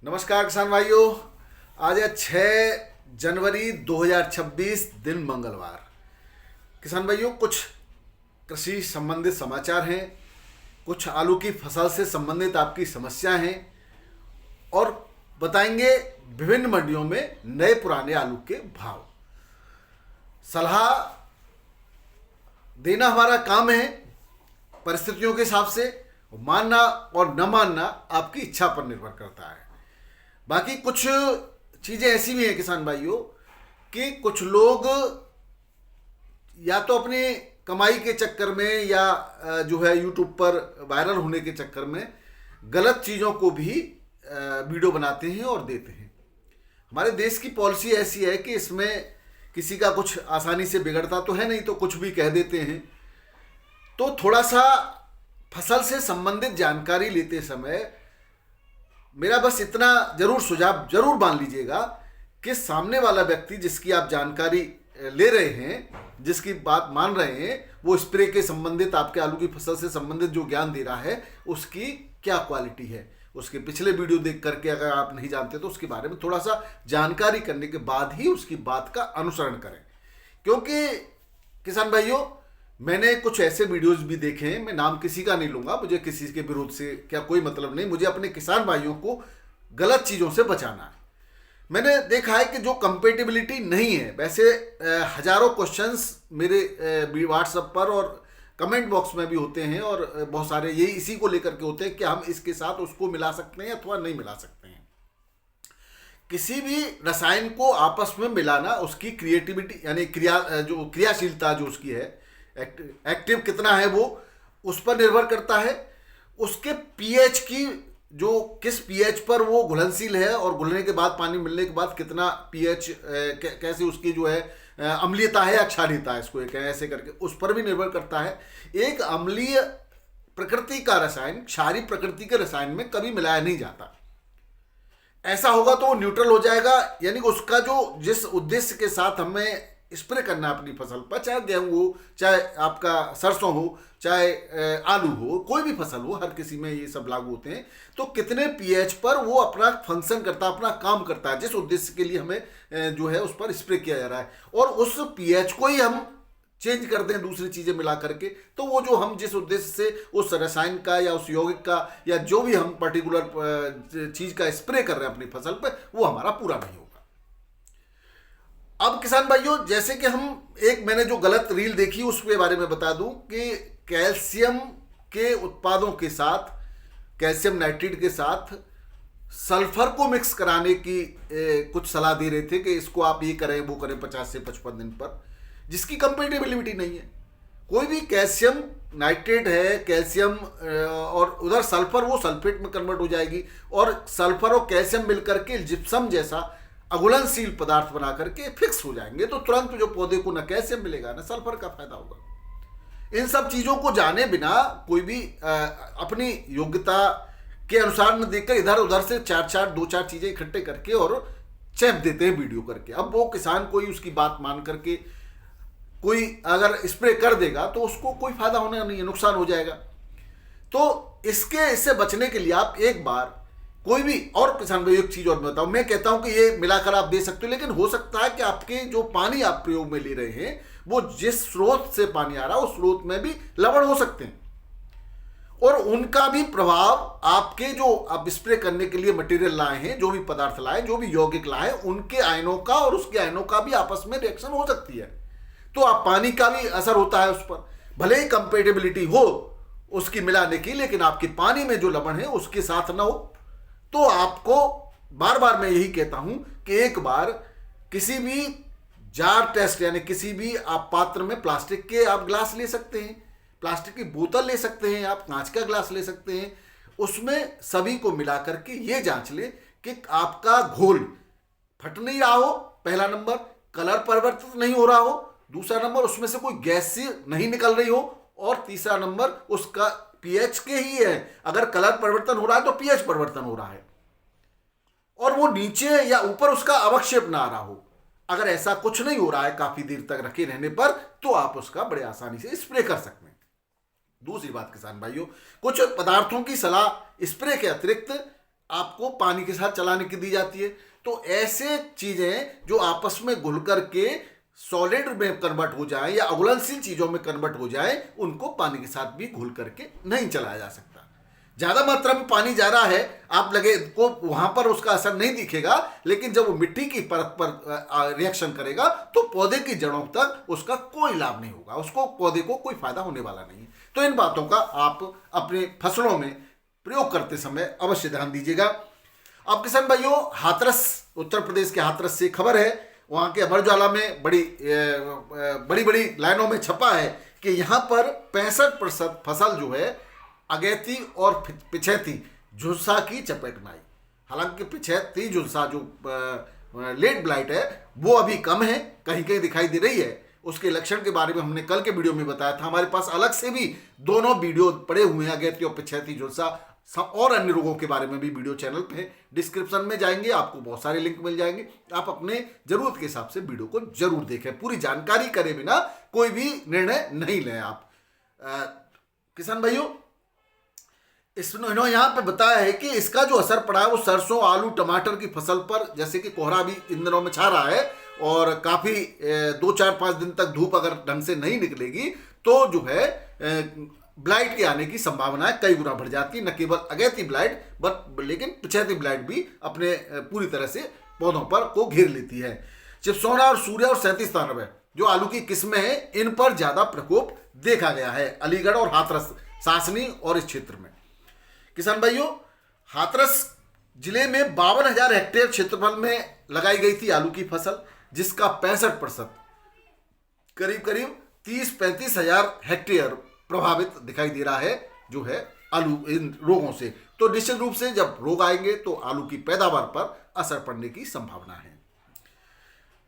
नमस्कार किसान भाइयों। आज है 6 जनवरी 2026, दिन मंगलवार। किसान भाइयों, कुछ कृषि संबंधित समाचार हैं, कुछ आलू की फसल से संबंधित आपकी समस्याएं हैं और बताएंगे विभिन्न मंडियों में नए पुराने आलू के भाव। सलाह देना हमारा काम है, परिस्थितियों के हिसाब से मानना और न मानना आपकी इच्छा पर निर्भर करता है। बाकी कुछ चीज़ें ऐसी भी हैं किसान भाइयों कि कुछ लोग या तो अपनी कमाई के चक्कर में या जो है यूट्यूब पर वायरल होने के चक्कर में गलत चीज़ों को भी वीडियो बनाते हैं और देते हैं। हमारे देश की पॉलिसी ऐसी है कि इसमें किसी का कुछ आसानी से बिगड़ता तो है नहीं, तो कुछ भी कह देते हैं। तो थोड़ा सा फसल से संबंधित जानकारी लेते समय मेरा बस इतना जरूर सुझाव जरूर मान लीजिएगा कि सामने वाला व्यक्ति जिसकी आप जानकारी ले रहे हैं, जिसकी बात मान रहे हैं, वो स्प्रे के संबंधित आपके आलू की फसल से संबंधित जो ज्ञान दे रहा है उसकी क्या क्वालिटी है। उसके पिछले वीडियो देख करके अगर आप नहीं जानते तो उसके बारे में थोड़ा सा जानकारी करने के बाद ही उसकी बात का अनुसरण करें। क्योंकि किसान भाइयों, मैंने कुछ ऐसे वीडियोस भी देखे हैं, मैं नाम किसी का नहीं लूंगा, मुझे किसी के विरोध से क्या कोई मतलब नहीं, मुझे अपने किसान भाइयों को गलत चीज़ों से बचाना है। मैंने देखा है कि जो कंपेटिबिलिटी नहीं है, वैसे हजारों क्वेश्चंस मेरे व्हाट्सएप पर और कमेंट बॉक्स में भी होते हैं और बहुत सारे यही इसी को लेकर के होते हैं कि हम इसके साथ उसको मिला सकते हैं अथवा नहीं मिला सकते हैं। किसी भी रसायन को आपस में मिलाना उसकी क्रिएटिविटी यानी क्रियाशीलता जो उसकी है, एक्टिव कितना है, वो उस पर निर्भर करता है। उसके पीएच की जो किस पीएच पर वो घुलनशील है और घुलने के बाद पानी मिलने के बाद कितना पीएच कैसे उसकी जो है अम्लीयता है या क्षारीयता है, इसको ऐसे करके उस पर भी निर्भर करता है। एक अम्लीय प्रकृति का रसायन क्षारीय प्रकृति के रसायन में कभी मिलाया नहीं जाता। ऐसा होगा तो वो न्यूट्रल हो जाएगा, यानी कि उसका जो जिस उद्देश्य के साथ हमें स्प्रे करना अपनी फसल पर, चाहे गेहूं हो, चाहे आपका सरसों हो, चाहे आलू हो, कोई भी फसल हो, हर किसी में ये सब लागू होते हैं। तो कितने पीएच पर वो अपना फंक्शन करता है, अपना काम करता है, जिस उद्देश्य के लिए हमें जो है उस पर स्प्रे किया जा रहा है, और उस पीएच को ही हम चेंज कर दें दूसरी चीजें मिला करके, तो वो जो हम जिस उद्देश्य से उस रसायन का या उस यौगिक का या जो भी हम पर्टिकुलर चीज का स्प्रे कर रहे हैं अपनी फसल पर, वो हमारा पूरा नहीं होगा। अब किसान भाइयों, जैसे कि मैंने जो गलत रील देखी उसके बारे में बता दूं कि कैल्शियम के उत्पादों के साथ, कैल्शियम नाइट्रेट के साथ सल्फर को मिक्स कराने की कुछ सलाह दे रहे थे कि इसको आप ये करें वो करें 50 से 55 दिन पर, जिसकी कंपेटेबिलिटी नहीं है। कोई भी कैल्शियम नाइट्रेट है, कैल्शियम और उधर सल्फर, वो सल्फेट में कन्वर्ट हो जाएगी और सल्फर और कैल्शियम मिलकर के जिप्सम जैसा अघुलनशील पदार्थ बना करके फिक्स हो जाएंगे, तो तुरंत जो पौधे को न कैल्शियम मिलेगा न सल्फर का फायदा होगा। इन सब चीजों को जाने बिना कोई भी अपनी योग्यता के अनुसार न देखकर इधर उधर से दो चार चीजें इकट्ठे करके और चैप देते हैं वीडियो करके। अब वो किसान कोई उसकी बात मान करके कोई अगर स्प्रे कर देगा तो उसको कोई फायदा होना नहीं है, नुकसान हो जाएगा। तो इससे बचने के लिए आप एक बार कोई भी, और किसान भाई एक चीज और बताओ, मैं कहता हूं कि ये मिलाकर आप दे सकते हो, लेकिन हो सकता है कि आपके जो पानी आप प्रयोग में ले रहे हैं वो जिस स्रोत से पानी आ रहा है उस स्रोत में भी लवण हो सकते हैं, और उनका भी प्रभाव आपके जो आप स्प्रे करने के लिए मटेरियल लाए हैं, जो भी पदार्थ लाए, जो भी यौगिक लाए, उनके आयनों का और उसके आयनों का भी आपस में रिएक्शन हो सकती है। तो आप पानी का भी असर होता है उस पर, भले ही कंपेटेबिलिटी हो उसकी मिलाने की, लेकिन आपके पानी में जो लवण है उसके साथ ना हो। तो आपको बार बार मैं यही कहता हूं कि एक बार किसी भी जार टेस्ट यानी किसी भी आप पात्र में प्लास्टिक के आप ग्लास ले सकते हैं, प्लास्टिक की बोतल ले सकते हैं, आप कांच का ग्लास ले सकते हैं, उसमें सभी को मिला करके ये जांच ले कि आपका घोल फट नहीं रहा हो, पहला नंबर, कलर परिवर्तित नहीं हो रहा हो, दूसरा नंबर उसमें से कोई गैस नहीं निकल रही हो, और तीसरा नंबर उसका पीएच के ही है। अगर कलर परिवर्तन हो रहा है तो पीएच परिवर्तन हो रहा है, और वो नीचे या ऊपर उसका अवक्षेप ना आ रहा हो। अगर ऐसा कुछ नहीं हो रहा है काफी देर तक रखे रहने पर, तो आप उसका बड़े आसानी से स्प्रे कर सकते हैं। दूसरी बात किसान भाइयों, कुछ पदार्थों की सलाह स्प्रे के अतिरिक्त आपको पानी के साथ चलाने की दी जाती है। तो ऐसे चीजें जो आपस में घुल करके सॉलिड में कन्वर्ट हो जाए या अघुलनशील चीजों में कन्वर्ट हो जाए, उनको पानी के साथ भी घुल करके नहीं चलाया जा सकता। ज्यादा मात्रा में पानी जा रहा है, आप लगे को वहां पर उसका असर नहीं दिखेगा, लेकिन जब वो मिट्टी की परत पर रिएक्शन करेगा तो पौधे की जड़ों तक उसका कोई लाभ नहीं होगा, उसको पौधे को कोई फायदा होने वाला नहीं है। तो इन बातों का आप अपने फसलों में प्रयोग करते समय अवश्य ध्यान दीजिएगा। अब किसान भाइयों, हाथरस, उत्तर प्रदेश के हाथरस से खबर है, वहां के अमर उजाला में बड़ी बड़ी लाइनों में छपा है कि यहाँ पर 65% फसल जो है अगैती और पिछैती झुलसा की चपेट में आई। हालांकि पिछैती झुलसा जो लेट ब्लाइट है वो अभी कम है, कहीं कहीं दिखाई दे रही है। उसके लक्षण के बारे में हमने कल के वीडियो में बताया था। हमारे पास अलग से भी दोनों वीडियो पड़े हुए हैं, अगैती और पिछैती झुलसा और अन्य रोगों के बारे में भी वीडियो चैनल पे डिस्क्रिप्शन में जाएंगे, आपको बहुत सारे लिंक मिल जाएंगे। आप अपने जरूरत के हिसाब से वीडियो को जरूर देखें, पूरी जानकारी करे बिना कोई भी निर्णय नहीं लें आप। किसान भाइयों, इन्होंने यहाँ पे बताया है कि इसका जो असर पड़ा है वो सरसों, आलू, टमाटर की फसल पर, जैसे कि कोहरा भी इन दिनों में छा रहा है और काफी 2-4-5 दिन तक धूप अगर ढंग से नहीं निकलेगी तो जो है ब्लाइट के आने की संभावना कई गुना बढ़ जाती है। न केवल अगैती ब्लाइट लेकिन पिछैती ब्लाइट भी अपने पूरी तरह से पौधों पर को घेर लेती है। चिपसोना और सूर्य और 3793 जो आलू की किस्में हैं, इन पर ज्यादा प्रकोप देखा गया है अलीगढ़ और हाथरस, सासनी और इस क्षेत्र में। किसान भाइयों, हाथरस जिले में 52,000 हेक्टेयर क्षेत्रफल में लगाई गई थी आलू की फसल, जिसका 65% करीब 30-35 हजार हेक्टेयर प्रभावित दिखाई दे रहा है जो है आलू इन रोगों से। तो निश्चित रूप से जब रोग आएंगे तो आलू की पैदावार पर असर पड़ने की संभावना है।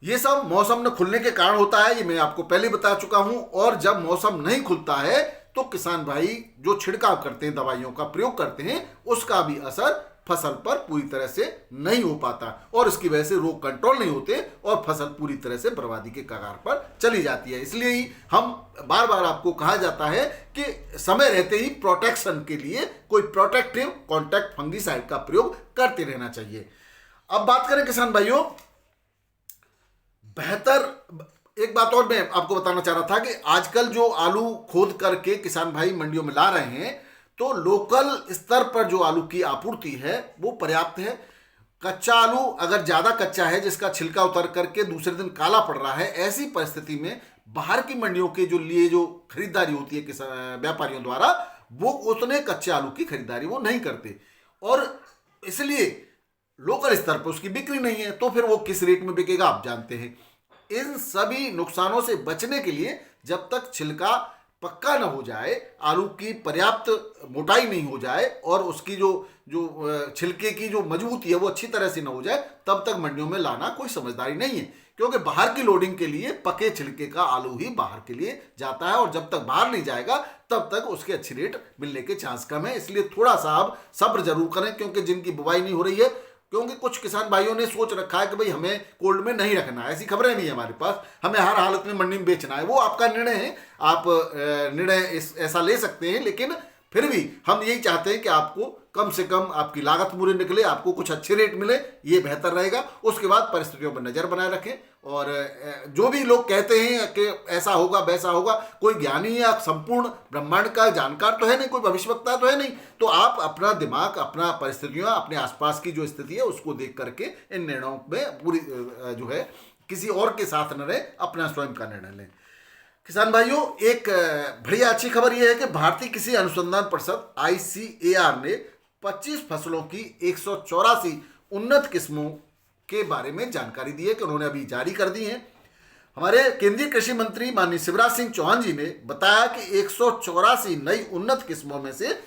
ये सब मौसम न खुलने के कारण होता है, ये मैं आपको पहले बता चुका हूं। और जब मौसम नहीं खुलता है तो किसान भाई जो छिड़काव करते हैं, दवाइयों का प्रयोग करते हैं, उसका भी असर फसल पर पूरी तरह से नहीं हो पाता और इसकी वजह से रोग कंट्रोल नहीं होते और फसल पूरी तरह से बर्बादी के कगार पर चली जाती है। इसलिए ही हम बार बार आपको कहा जाता है कि समय रहते ही प्रोटेक्शन के लिए कोई प्रोटेक्टिव कॉन्टैक्ट फंगिसाइड का प्रयोग करते रहना चाहिए। अब बात करें किसान भाइयों, एक बात और मैं आपको बताना चाह रहा था कि आजकल जो आलू खोद करके किसान भाई मंडियों में ला रहे हैं, तो लोकल स्तर पर जो आलू की आपूर्ति है वो पर्याप्त है। कच्चा आलू अगर ज्यादा कच्चा है, जिसका छिलका उतर करके दूसरे दिन काला पड़ रहा है, ऐसी परिस्थिति में बाहर की मंडियों के जो खरीदारी होती है व्यापारियों द्वारा, वो उतने कच्चे आलू की खरीदारी वो नहीं करते और इसलिए लोकल स्तर पर उसकी बिक्री नहीं है। तो फिर वो किस रेट में बिकेगा आप जानते हैं। इन सभी नुकसानों से बचने के लिए जब तक छिलका पक्का न हो जाए, आलू की पर्याप्त मोटाई नहीं हो जाए और उसकी जो छिलके की जो मजबूती है वो अच्छी तरह से न हो जाए, तब तक मंडियों में लाना कोई समझदारी नहीं है। क्योंकि बाहर की लोडिंग के लिए पके छिलके का आलू ही बाहर के लिए जाता है और जब तक बाहर नहीं जाएगा तब तक उसके अच्छी रेट मिलने के चांस कम है। इसलिए थोड़ा सा आप सब्र जरूर करें, क्योंकि जिनकी बुवाई नहीं हो रही है, क्योंकि कुछ किसान भाइयों ने सोच रखा है कि भाई हमें कोल्ड में नहीं रखना है, ऐसी खबरें भी हैं हमारे पास, हमें हर हालत में मंडी में बेचना है। वो आपका निर्णय है, आप निर्णय ऐसा ले सकते हैं, लेकिन फिर भी हम यही चाहते हैं कि आपको कम से कम आपकी लागत पूरी निकले, आपको कुछ अच्छे रेट मिले, ये बेहतर रहेगा। उसके बाद परिस्थितियों पर नजर बनाए रखें। और जो भी लोग कहते हैं कि ऐसा होगा वैसा होगा, कोई ज्ञानी या संपूर्ण ब्रह्मांड का जानकार तो है नहीं, कोई भविष्यवक्ता तो है नहीं। तो आप अपना दिमाग, अपना परिस्थितियां, अपने आसपास की जो स्थिति है उसको देख करके इन निर्णयों में पूरी जो है किसी और के साथ न रहे, अपना स्वयं का निर्णय लें। किसान भाइयों, एक बढ़िया अच्छी खबर यह है कि भारतीय कृषि अनुसंधान परिषद ICAR ने 25 फसलों की 184 उन्नत किस्मों के बारे में जानकारी दी है कि उन्होंने अभी जारी कर दी है। हमारे केंद्रीय कृषि मंत्री माननीय शिवराज सिंह चौहान जी ने बताया कि 184 नई उन्नत किस्मों में से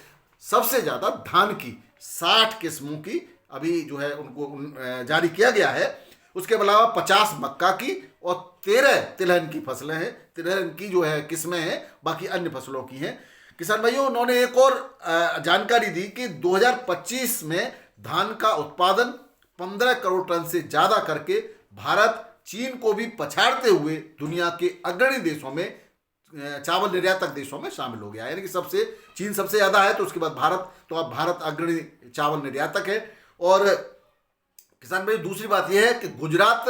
सबसे ज्यादा धान की 60 किस्मों की अभी जो है उनको जारी किया गया है। उसके अलावा 50 मक्का की और 13 तिलहन की फसलें हैं, तिलहन की जो है किस्में हैं, बाकी अन्य फसलों की हैं। किसान भाइयों, उन्होंने एक और जानकारी दी कि 2025 में धान का उत्पादन 15 करोड़ टन से ज्यादा करके भारत चीन को भी पछाड़ते हुए दुनिया के अग्रणी देशों में, चावल निर्यातक देशों में शामिल हो गया। यानी कि चीन सबसे ज्यादा है, तो उसके बाद भारत, तो अब भारत अग्रणी चावल निर्यातक है। और किसान भाई दूसरी बात यह है कि गुजरात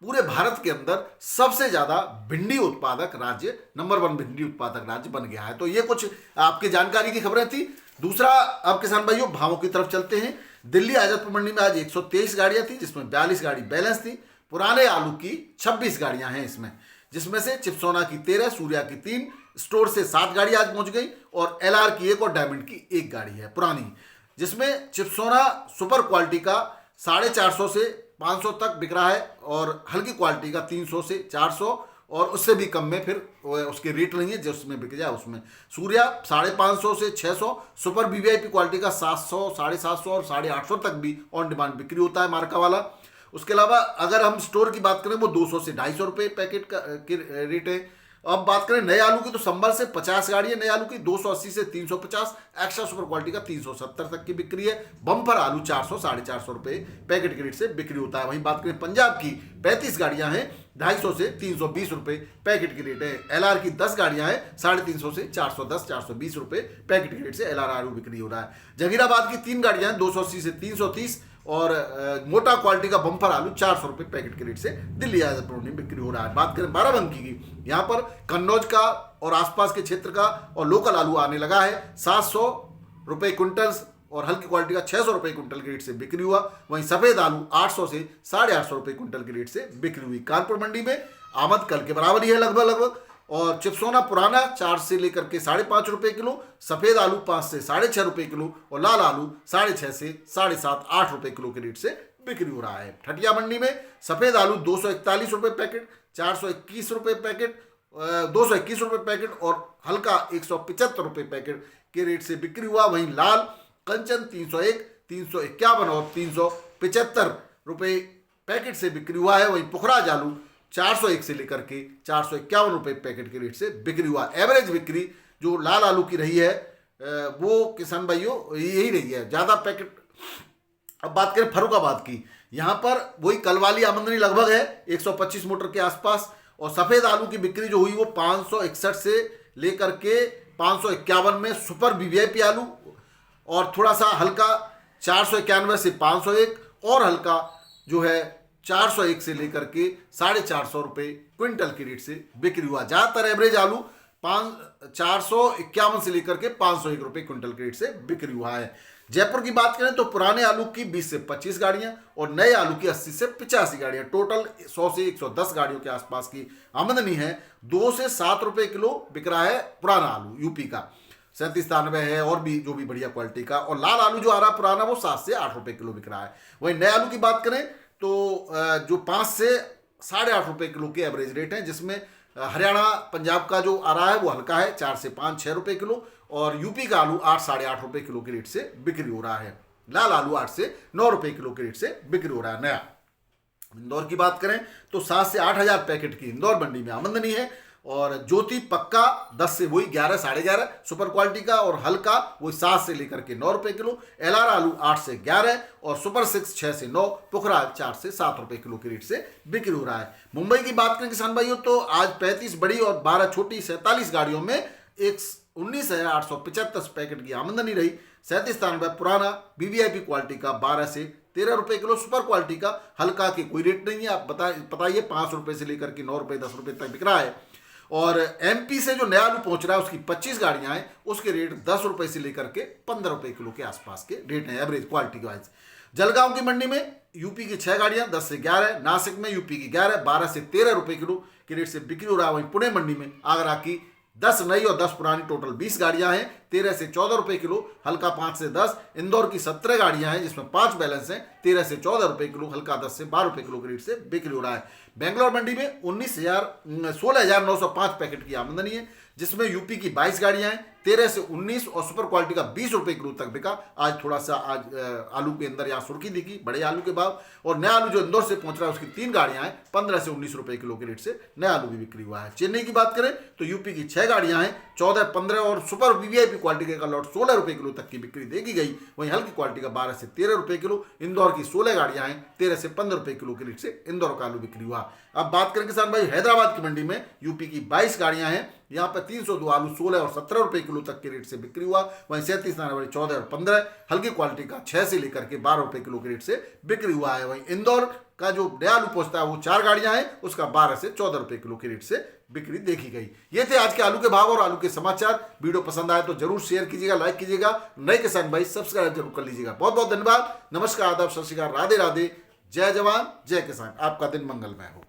पूरे भारत के अंदर सबसे ज्यादा भिंडी उत्पादक राज्य, नंबर 1 भिंडी उत्पादक राज्य बन गया है। तो ये कुछ आपकी जानकारी की खबरें थी। दूसरा, अब किसान भाइयों भावों की तरफ चलते हैं। दिल्ली आजादपुर मंडी में आज 123 गाड़ियां थी, जिसमें 42 गाड़ी बैलेंस थी। पुराने आलू की 26 गाड़ियां हैं इसमें, जिसमें से चिप्सोना की 13, सूर्या की 3, स्टोर से 7 गाड़ी आज पहुंच गई और एलआर की 1 और डायमंड की 1 गाड़ी है पुरानी, जिसमें चिप्सोना सुपर क्वालिटी का 450 से 500 तक बिक रहा है और हल्की क्वालिटी का 300 से 400 और उससे भी कम में फिर उसके रेट नहीं है जो उसमें बिक जाए उसमें। सूर्या 550 से 600, सुपर वीवीआईपी क्वालिटी का 700, 750 और 850 तक भी ऑन डिमांड बिक्री होता है मार्का वाला। उसके अलावा अगर हम स्टोर की बात करें वो 200 से 250 रुपये पैकेट का रेट है। अब बात करें नए आलू की तो संभल से 50 गाड़ी है नए आलू की, 280 से 350, एक्स्ट्रा सुपर क्वालिटी का 370 तक की बिक्री है। बम्पर आलू 400, 450 रुपये पैकेट के रेट से बिक्री होता है। वहीं बात करें पंजाब की 35 गाड़ियां हैं, 250 से 320 रुपये पैकेट की रेट है। एलआर की 10 गाड़ियां हैं, 350 से 410, 420 रुपये पैकेट की रेट से एलआर आलू बिक्री हो रहा है। जहीराबाद की 3 गाड़ियां हैं, 280 से 330 और मोटा क्वालिटी का बम्पर आलू 400 रुपये पैकेट के रेट से दिल्ली आजादपुर में बिक्री हो रहा है। बात करें बाराबंकी की, यहाँ पर कन्नौज का और आसपास के क्षेत्र का और लोकल आलू आने लगा है। 700 रुपये क्विंटल और हल्की क्वालिटी का 600 रुपये क्विंटल के रेट से बिक्री हुआ। वहीं सफेद आलू 800 से 850 रुपये क्विंटल के रेट से बिक्री हुई। कानपुर मंडी में आमद कल के बराबर ही है लगभग और चिप्सोना पुराना 4 से लेकर के 5.5 रुपये किलो, सफेद आलू 5 से 6.5 रुपये किलो और लाल आलू 6.5 से 7.5, 8 रुपये किलो के रेट से बिक्री हो रहा है। ठटिया मंडी में सफेद आलू 241 रुपये पैकेट, 421 रुपये पैकेट, 221 रुपये पैकेट और हल्का 175 रुपये पैकेट के रेट से बिक्री हुआ। वहीं लाल कंचन 301, 351 और 375 रुपये पैकेट से बिक्री हुआ है। वहीं पुखराज आलू 401 से लेकर के 451 रुपये पैकेट के रेट से बिक्री हुआ। एवरेज बिक्री जो लाल आलू की रही है वो किसान भाइयों यही रही है, ज़्यादा पैकेट। अब बात करें फर्रुखाबाद की, यहाँ पर वही कल वाली आमदनी लगभग है 125 मोटर के आसपास और सफ़ेद आलू की बिक्री जो हुई वो 561 से लेकर के 551 में सुपर वीवीआईपी आलू और थोड़ा सा हल्का 491 से 501 और हल्का जो है 401 से लेकर के 450 रुपये क्विंटल के रेट से बिक्री हुआ। ज़्यादातर एवरेज आलू 451 से लेकर के 501 रुपये क्विंटल के रेट से बिक्री हुआ है। जयपुर की बात करें तो पुराने आलू की 20 से 25 गाड़ियां और नए आलू की 80 से 85 गाड़ियां, टोटल 100 से 110 गाड़ियों के आसपास की आमदनी है। 2 से 7 रुपये किलो बिक रहा है पुराना आलू यूपी का, 3793 है और भी जो भी बढ़िया क्वालिटी का, और लाल आलू जो आ रहा है पुराना वो 7 से 8 रुपये किलो बिक रहा है। वहीं नए आलू की बात करें तो जो 5 से 8.5 रुपये किलो के एवरेज रेट है, जिसमें हरियाणा पंजाब का जो आ रहा है वो हल्का है 4 से 5-6 रुपये किलो और यूपी का आलू 8-8.5 रुपये किलो के रेट से बिक्री हो रहा है। लाल आलू 8 से 9 रुपये किलो के रेट से बिक्री हो रहा है। नया इंदौर की बात करें तो 7 से 8,000 पैकेट की इंदौर मंडी में आमदनी है और ज्योति पक्का 10 से वही 11, 11.5 सुपर क्वालिटी का और हल्का वही 7 से लेकर के 9 रुपये किलो, एलआर आलू 8 से 11 और सुपर 6 6 से 9, पुखराज 4 से 7 रुपये किलो के रेट से बिक्री हो रहा है। मुंबई की बात करें किसान भाइयों तो आज 35 बड़ी और 12 छोटी 47 गाड़ियों में 19,875 पैकेट की आमदनी रही। 3793 पुराना वीवीआईपी क्वालिटी का 12 से 13 रुपये किलो, सुपर क्वालिटी का हल्का के कोई रेट नहीं है, आप बताइए 5 रुपये से लेकर के 9 रुपये 10 रुपये तक बिक रहा है। और एमपी से जो नया आलू पहुंच रहा है उसकी 25 गाड़ियां हैं, उसके रेट 10 रुपये से लेकर के 15 रुपये किलो के आसपास के रेट हैं एवरेज क्वालिटी के वाइज। जलगांव की मंडी में यूपी की 6 गाड़ियां 10 से 11, नासिक में यूपी की 11 12 से 13 रुपये किलो के रेट से बिक्री हो रहा है। वहीं पुणे मंडी में आगरा की 10 नई और 10 पुरानी टोटल 20 गाड़ियां हैं, 13 से 14 रुपये किलो, हल्का 5 से 10। इंदौर की 17 गाड़ियां हैं जिसमें 5 बैलेंस हैं, 13 से 14 रुपये किलो, हल्का 10 से 12 रुपये किलो के रेट से बिक्री हो रहा है। बेंगलोर मंडी में 16,905 पैकेट की आमदनी है, जिसमें यूपी की 22 गाड़ियां हैं, 13 से 19 और सुपर क्वालिटी का 20 रुपये किलो तक बिका। आज थोड़ा सा आलू के अंदर यहाँ सुर्खी दिखी बड़े आलू के भाव, और नया आलू जो इंदौर से पहुंच रहा है उसकी 3 गाड़ियां हैं, 15 से 19 रुपये किलो के रेट से नया आलू भी बिक्री हुआ है। चेन्नई की बात करें तो यूपी की 6 गाड़ियां हैं, 14, 15 और सुपर वीवीआईपी क्वालिटी का लॉट 16 रुपए किलो तक की बिक्री देखी गई। वहीं हल्की क्वालिटी का 12 से 13 रुपए किलो। इंदौर की 16 गाड़ियां हैं, 13 से 15 रुपए किलो के रेट से इंदौर का आलू बिक्री हुआ। अब बात करें किसान भाई हैदराबाद की मंडी में, यूपी की 22 गाड़ियां हैं, यहाँ पर 302 आलू 16 और 17 रुपए किलो तक के रेट से बिक्री हुआ। वहीं 37 नाना वाली 14 और 15 हल्की क्वालिटी का 6 से लेकर के 12 रुपए किलो के रेट से बिक्री हुआ है। वहीं इंदौर का जो नया आलू पहुंचता है वो 4 गाड़ियां हैं, उसका 12 से 14 रुपए किलो के रेट से बिक्री देखी गई। ये थे आज के आलू के भाव और आलू के समाचार। वीडियो पसंद आए तो जरूर शेयर कीजिएगा, लाइक कीजिएगा। नए किसान भाई सब्सक्राइब जरूर कर लीजिएगा। बहुत बहुत धन्यवाद। नमस्कार, आदाब, सत श्री अकाल, राधे राधे, जय जवान जय किसान। आपका दिन मंगलमय हो।